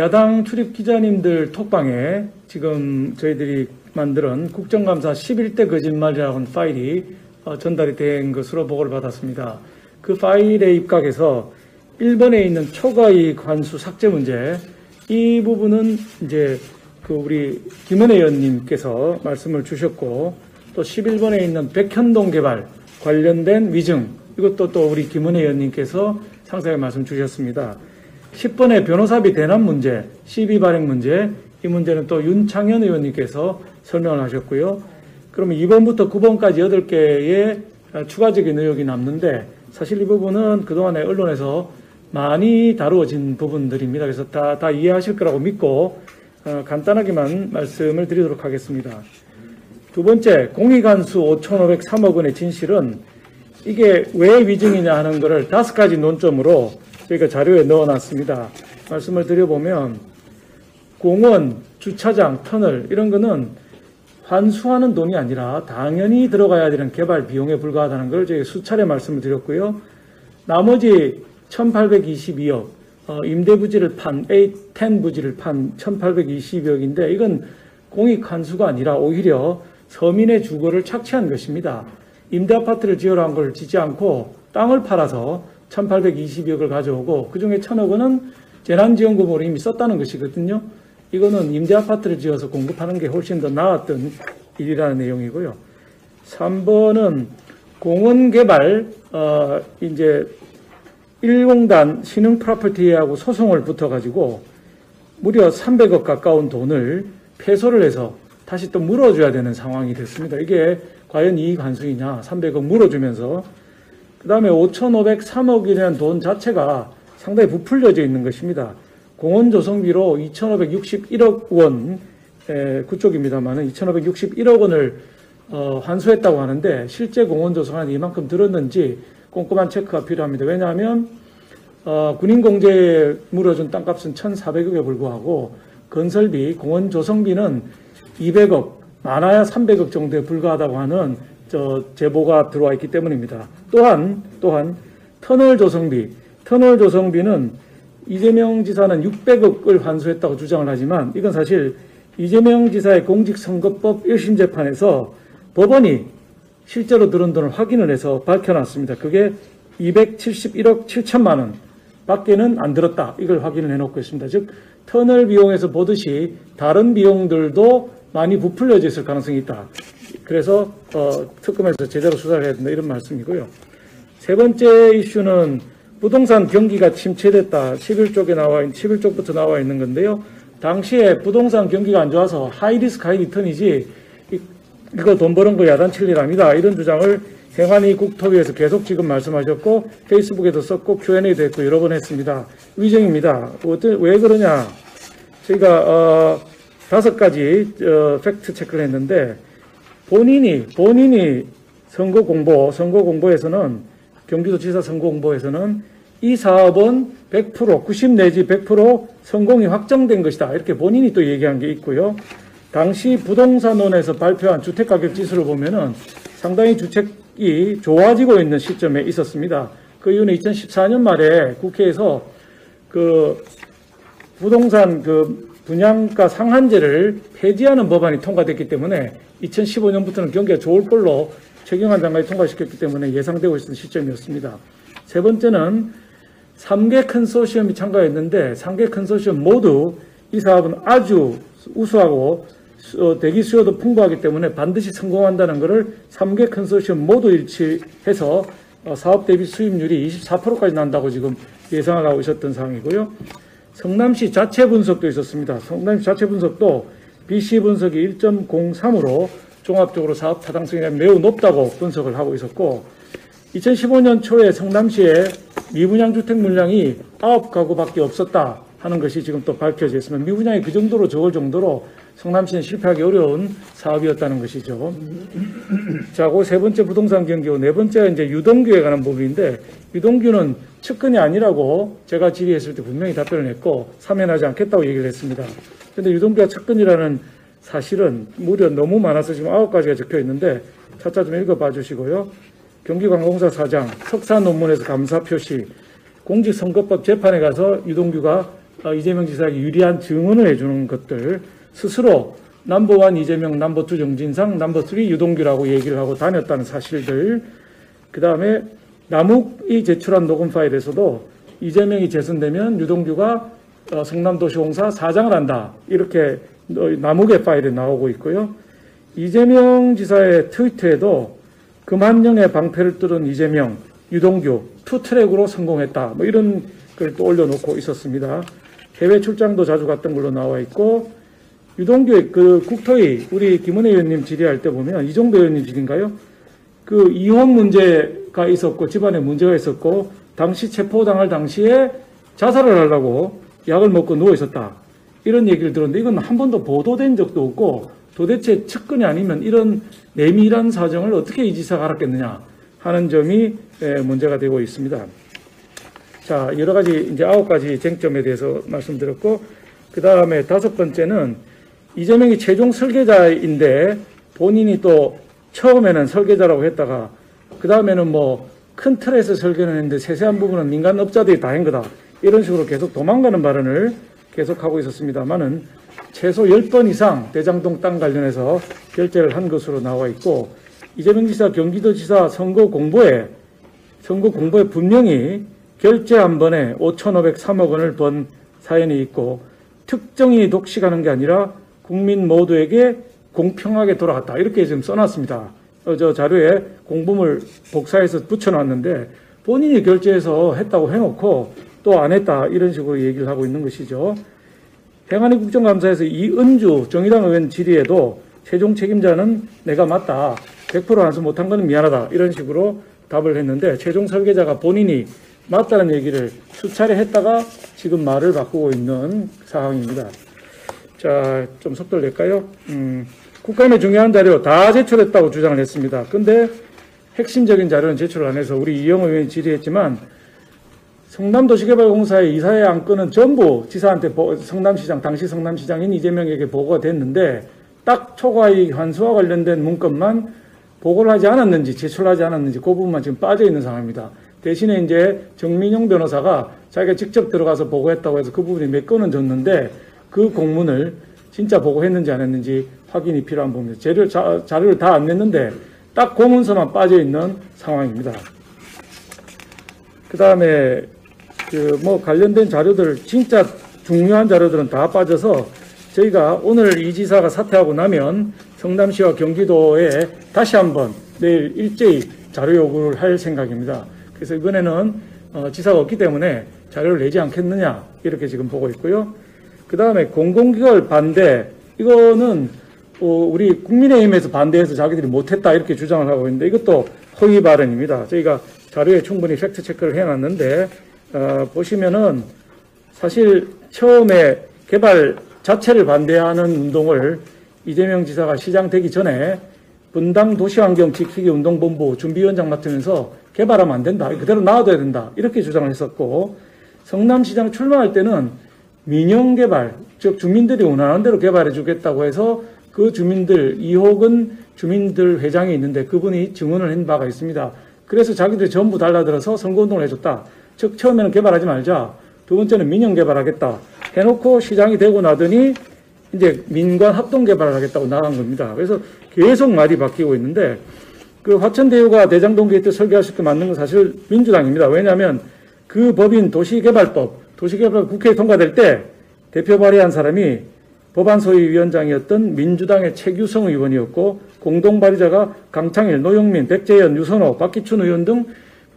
야당 출입 기자님들 톡방에 지금 저희들이 만든 국정감사 11대 거짓말이라는 파일이 전달이 된 것으로 보고를 받았습니다. 그 파일에 입각해서 1번에 있는 초과이익 환수 삭제 문제, 이 부분은 이제 우리 김은혜 의원님께서 말씀을 주셨고, 또 11번에 있는 백현동 개발 관련된 위증, 이것도 또 우리 김은혜 의원님께서 상세하게 말씀 주셨습니다. 10번의 변호사비 대납 문제, 시비 발행 문제, 이 문제는 또 윤창현 의원님께서 설명을 하셨고요. 그러면 2번부터 9번까지 8개의 추가적인 의혹이 남는데, 사실 이 부분은 그동안에 언론에서 많이 다루어진 부분들입니다. 그래서 다 이해하실 거라고 믿고 간단하게만 말씀을 드리도록 하겠습니다. 두 번째, 공익환수 5,503억 원의 진실은 이게 왜 위증이냐 하는 것을 5가지 논점으로 저희가 자료에 넣어놨습니다. 말씀을 드려보면 공원, 주차장, 터널 이런 거는 환수하는 돈이 아니라 당연히 들어가야 되는 개발 비용에 불과하다는 걸 저희 수차례 말씀을 드렸고요. 나머지 1,822억, 임대부지를 판, A10 부지를 판 1,822억인데 이건 공익환수가 아니라 오히려 서민의 주거를 착취한 것입니다. 임대아파트를 지으라 한 걸 짓지 않고 땅을 팔아서 1,822억을 가져오고 그중에 1,000억 원은 재난지원금으로 이미 썼다는 것이거든요. 이거는 임대아파트를 지어서 공급하는 게 훨씬 더 나았던 일이라는 내용이고요. 3번은 공원개발 이제 1공단 신흥 프로퍼티하고 소송을 붙어가지고 무려 300억 가까운 돈을 패소를 해서 다시 또 물어줘야 되는 상황이 됐습니다. 이게 과연 이익 환수이냐, 300억 물어주면서. 그 다음에 5,503억이라는 돈 자체가 상당히 부풀려져 있는 것입니다. 공원 조성비로 2,561억 원, 그쪽입니다만 2,561억 원을 환수했다고 하는데 실제 공원 조성안이 이만큼 들었는지 꼼꼼한 체크가 필요합니다. 왜냐하면 군인공제에 물어준 땅값은 1,400억에 불과하고 건설비, 공원 조성비는 200억, 많아야 300억 정도에 불과하다고 하는 제보가 들어와 있기 때문입니다. 또한 터널 조성비는 이재명 지사는 600억을 환수했다고 주장을 하지만 이건 사실 이재명 지사의 공직선거법 1심 재판에서 법원이 실제로 들은 돈을 확인을 해서 밝혀놨습니다. 그게 271억 7천만 원 밖에는 안 들었다. 이걸 확인을 해놓고 있습니다. 즉 터널 비용에서 보듯이 다른 비용들도 많이 부풀려져 있을 가능성이 있다. 그래서 특검에서 제대로 수사를 해야 된다 이런 말씀이고요. 세 번째 이슈는 부동산 경기가 침체됐다. 11쪽부터 나와 있는 건데요. 당시에 부동산 경기가 안 좋아서 하이리스크 하이리턴이지 이거 돈 버는 거 야단칠 일 아니다. 이런 주장을 행안위 국토위에서 계속 지금 말씀하셨고 페이스북에도 썼고 Q&A도 했고 여러 번 했습니다. 위증입니다. 왜 그러냐. 저희가 5가지 팩트 체크를 했는데 본인이 선거 공보에서는 경기도지사 선거 공보에서는 이 사업은 100% 90 내지 100% 성공이 확정된 것이다. 이렇게 본인이 또 얘기한 게 있고요. 당시 부동산원에서 발표한 주택가격 지수를 보면은 상당히 주택이 좋아지고 있는 시점에 있었습니다. 그 이유는 2014년 말에 국회에서 부동산 분양가 상한제를 폐지하는 법안이 통과됐기 때문에 2015년부터는 경기가 좋을 걸로 최경환 장관이 통과시켰기 때문에 예상되고 있었던 시점이었습니다. 세 번째는 3개 컨소시엄이 참가했는데 3개 컨소시엄 모두 이 사업은 아주 우수하고 대기 수요도 풍부하기 때문에 반드시 성공한다는 것을 3개 컨소시엄 모두 일치해서 사업 대비 수입률이 24%까지 난다고 지금 예상을 하고 있었던 상황이고요. 성남시 자체 분석도 있었습니다. 성남시 자체 분석도 BC 분석이 1.03으로 종합적으로 사업 타당성이 매우 높다고 분석을 하고 있었고 2015년 초에 성남시에 미분양 주택 물량이 9가구밖에 없었다 하는 것이 지금 또 밝혀져 있습니다. 미분양이 그 정도로 적을 정도로 성남시는 실패하기 어려운 사업이었다는 것이죠. 자, 그 세 번째 부동산 경기고 네 번째가 이제 유동규에 관한 부분인데 유동규는 측근이 아니라고 제가 질의했을 때 분명히 답변을 했고 사면하지 않겠다고 얘기를 했습니다. 그런데 유동규가 측근이라는 사실은 무려 너무 많아서 지금 9가지가 적혀 있는데 차차 좀 읽어봐 주시고요. 경기관공사 사장, 석사 논문에서 감사 표시, 공직선거법 재판에 가서 유동규가 이재명 지사에게 유리한 증언을 해주는 것들, 스스로 넘버1 이재명, 넘버2 정진상, 넘버3 유동규라고 얘기를 하고 다녔다는 사실들, 그 다음에 남욱이 제출한 녹음 파일에서도 이재명이 재선되면 유동규가 성남도시공사 사장을 한다, 이렇게 남욱의 파일에 나오고 있고요. 이재명 지사의 트위터에도 금한령의 방패를 뚫은 이재명, 유동규 투트랙으로 성공했다, 뭐 이런 걸 또 올려놓고 있었습니다. 해외 출장도 자주 갔던 걸로 나와 있고, 유동규의 그 국토위 우리 김은혜 의원님 질의할 때 보면, 이종배 의원님 질인가요? 그 이혼 문제가 있었고 집안에 문제가 있었고 당시 체포당할 당시에 자살을 하려고 약을 먹고 누워 있었다, 이런 얘기를 들었는데, 이건 한 번도 보도된 적도 없고 도대체 측근이 아니면 이런 내밀한 사정을 어떻게 이 지사가 알았겠느냐 하는 점이 문제가 되고 있습니다. 자, 여러 가지 이제 9가지 쟁점에 대해서 말씀드렸고, 그 다음에 5번째는 이재명이 최종 설계자인데 본인이 또 처음에는 설계자라고 했다가 그 다음에는 뭐 큰 틀에서 설계는 했는데 세세한 부분은 민간업자들이 다 한 거다, 이런 식으로 계속 도망가는 발언을 계속하고 있었습니다만은 최소 10번 이상 대장동 땅 관련해서 결재를 한 것으로 나와 있고, 이재명 지사 경기도지사 선거 공보에 분명히 결재 한 번에 5,503억 원을 번 사연이 있고, 특정인이 독식하는 게 아니라 국민 모두에게 공평하게 돌아갔다, 이렇게 지금 써놨습니다. 저 자료에 공범을 복사해서 붙여놨는데 본인이 결재해서 했다고 해놓고 또 안 했다, 이런 식으로 얘기를 하고 있는 것이죠. 행안위 국정감사에서 이은주 정의당 의원 질의에도 최종 책임자는 내가 맞다, 100% 안수 못한 건 미안하다, 이런 식으로 답을 했는데, 최종 설계자가 본인이 맞다는 얘기를 수차례 했다가 지금 말을 바꾸고 있는 상황입니다. 자, 좀 속도를 낼까요? 국감의 중요한 자료 다 제출했다고 주장을 했습니다. 근데 핵심적인 자료는 제출을 안 해서 우리 이영호 의원이 질의했지만, 성남도시개발공사의 이사회 안건은 전부 지사한테 성남시장, 당시 성남시장인 이재명에게 보고가 됐는데, 딱 초과이익 환수와 관련된 문건만 보고를 하지 않았는지 제출하지 않았는지 그 부분만 지금 빠져 있는 상황입니다. 대신에 이제 정민용 변호사가 자기가 직접 들어가서 보고했다고 해서 그 부분이 몇 건은 줬는데, 그 공문을 진짜 보고했는지 안 했는지 확인이 필요한 부분입니다. 자료를 다 안 냈는데 딱 고문서만 빠져 있는 상황입니다. 그 다음에 뭐 관련된 자료들, 진짜 중요한 자료들은 다 빠져서 저희가 오늘 이 지사가 사퇴하고 나면 성남시와 경기도에 다시 한번 내일 일제히 자료 요구를 할 생각입니다. 그래서 이번에는 지사가 없기 때문에 자료를 내지 않겠느냐, 이렇게 지금 보고 있고요. 그 다음에 공공기관 반대, 이거는 우리 국민의힘에서 반대해서 자기들이 못했다, 이렇게 주장을 하고 있는데 이것도 허위 발언입니다. 저희가 자료에 충분히 팩트체크를 해놨는데, 보시면은 사실 처음에 개발 자체를 반대하는 운동을 이재명 지사가 시장 되기 전에 분당 도시환경 지키기 운동본부 준비위원장 맡으면서 개발하면 안 된다, 그대로 놔둬야 된다, 이렇게 주장을 했었고, 성남시장 출마할 때는 민영개발, 즉 주민들이 원하는 대로 개발해 주겠다고 해서 그 주민들, 이호근 주민들 회장이 있는데 그분이 증언을 한 바가 있습니다. 그래서 자기들이 전부 달라들어서 선거운동을 해줬다. 즉 처음에는 개발하지 말자, 두 번째는 민영개발하겠다 해놓고 시장이 되고 나더니 이제 민관 합동개발을 하겠다고 나간 겁니다. 그래서 계속 말이 바뀌고 있는데, 그 화천대유가 대장동 게이트 설계할 수 있게 만든 건 사실 민주당입니다. 왜냐하면 그 법인 도시개발법 국회에 통과될 때 대표 발의한 사람이 법안 소위위원장이었던 민주당의 최규성 의원이었고, 공동 발의자가 강창일, 노영민, 백재현, 유선호, 박기춘 의원 등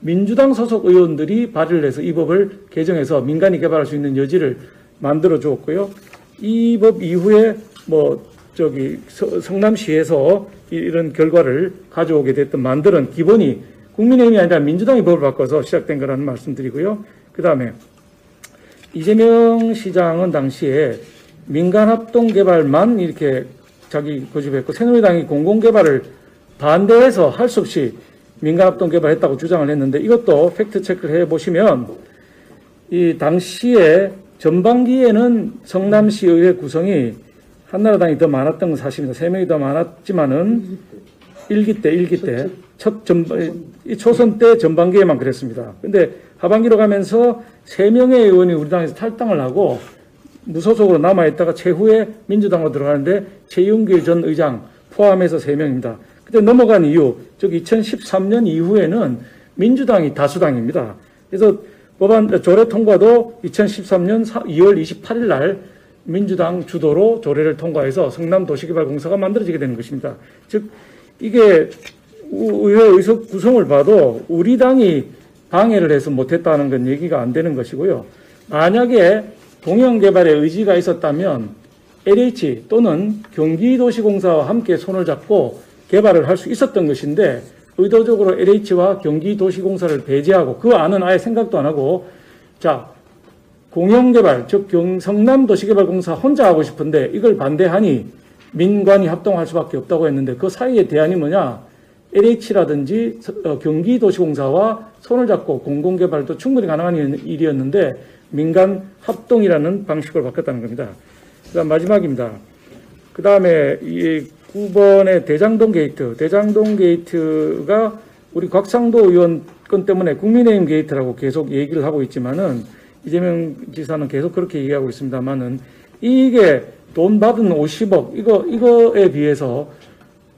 민주당 소속 의원들이 발의를 해서 이 법을 개정해서 민간이 개발할 수 있는 여지를 만들어 주었고요. 이 법 이후에 성남시에서 이런 결과를 가져오게 됐던 만드는 기본이 국민의힘이 아니라 민주당이 법을 바꿔서 시작된 거라는 말씀드리고요. 그 다음에 이재명 시장은 당시에 민간합동개발만 이렇게 자기 고집했고, 새누리당이 공공개발을 반대해서 할 수 없이 민간합동개발했다고 주장을 했는데, 이것도 팩트체크를 해보시면 이 당시에 전반기에는 성남시 의회 구성이 한나라당이 더 많았던 건 사실입니다. 3명이 더 많았지만은 1기 때 초선 때 전반기에만 그랬습니다. 근데 하반기로 가면서 3명의 의원이 우리 당에서 탈당을 하고 무소속으로 남아있다가 최후에 민주당으로 들어가는데 최윤길 전 의장 포함해서 3명입니다. 그때 넘어간 이유, 즉 2013년 이후에는 민주당이 다수당입니다. 그래서 법안 조례 통과도 2013년 2월 28일 날 민주당 주도로 조례를 통과해서 성남도시개발공사가 만들어지게 되는 것입니다. 즉 이게 의회 의석 구성을 봐도 우리 당이 방해를 해서 못했다는 건 얘기가 안 되는 것이고요. 만약에 동형개발의 의지가 있었다면 LH 또는 경기도시공사와 함께 손을 잡고 개발을 할 수 있었던 것인데 의도적으로 LH와 경기도시공사를 배제하고 그 안은 아예 생각도 안 하고 자 공영개발 즉 성남도시개발공사 혼자 하고 싶은데 이걸 반대하니 민관이 합동할 수밖에 없다고 했는데 그 사이의 대안이 뭐냐? LH라든지 경기도시공사와 손을 잡고 공공개발도 충분히 가능한 일이었는데 민간 합동이라는 방식으로 바꿨다는 겁니다. 그다음 마지막입니다. 그 다음에 이 9번의 대장동 게이트. 대장동 게이트가 우리 곽상도 의원 건 때문에 국민의힘 게이트라고 계속 얘기를 하고 있지만은 이재명 지사는 계속 그렇게 얘기하고 있습니다만은 이게 돈 받은 50억 이거에 비해서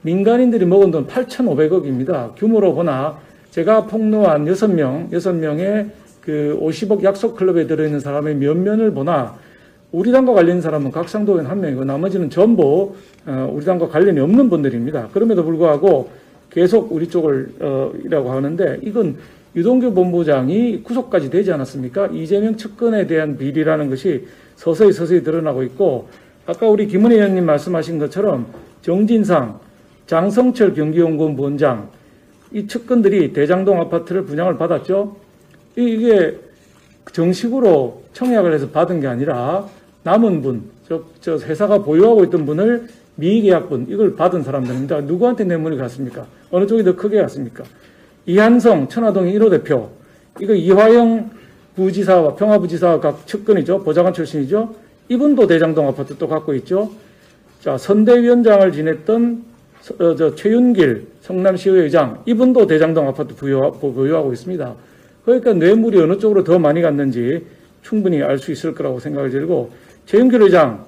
민간인들이 먹은 돈 8,500억입니다. 규모로 보나 제가 폭로한 6명의 그 50억 약속 클럽에 들어있는 사람의 면면을 보나 우리 당과 관련 사람은 곽상도 의원 1명이고 나머지는 전부 우리 당과 관련이 없는 분들입니다. 그럼에도 불구하고 계속 우리 쪽을 이라고 하는데 이건 유동규 본부장이 구속까지 되지 않았습니까? 이재명 측근에 대한 비리라는 것이 서서히 드러나고 있고 아까 우리 김은혜 의원님 말씀하신 것처럼 정진상, 장성철 경기연구원 부원장 이 측근들이 대장동 아파트를 분양을 받았죠. 이게 정식으로 청약을 해서 받은 게 아니라 남은 분, 저 회사가 보유하고 있던 분을 미계약분 이걸 받은 사람들입니다. 누구한테 뇌물이 갔습니까? 어느 쪽이 더 크게 갔습니까? 이한성 천화동의 1호 대표, 이거 이화영 부지사와 평화부지사와 각 측근이죠. 보좌관 출신이죠. 이분도 대장동 아파트 또 갖고 있죠. 자, 선대위원장을 지냈던 최윤길 성남시의회 의장, 이분도 대장동 아파트 보유하고 있습니다. 그러니까 뇌물이 어느 쪽으로 더 많이 갔는지 충분히 알 수 있을 거라고 생각이 들고 최윤길 의장,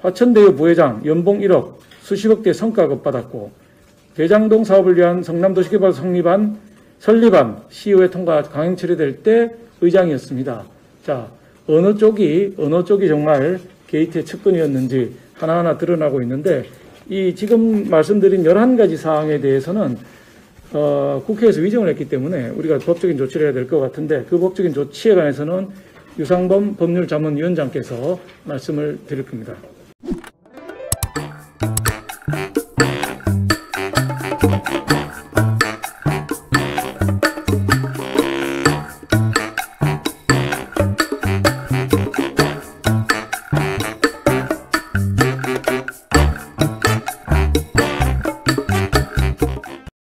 화천대유 부회장 연봉 1억, 수십억대 성과급 받았고 대장동 사업을 위한 성남도시개발 설립안 시의회 통과 강행 처리될 때 의장이었습니다. 자, 어느 쪽이 정말 게이트의 측근이었는지 하나하나 드러나고 있는데 이 지금 말씀드린 11가지 사항에 대해서는 국회에서 위정을 했기 때문에 우리가 법적인 조치를 해야 될 것 같은데 그 법적인 조치에 관해서는 유상범 법률자문위원장께서 말씀을 드릴 겁니다.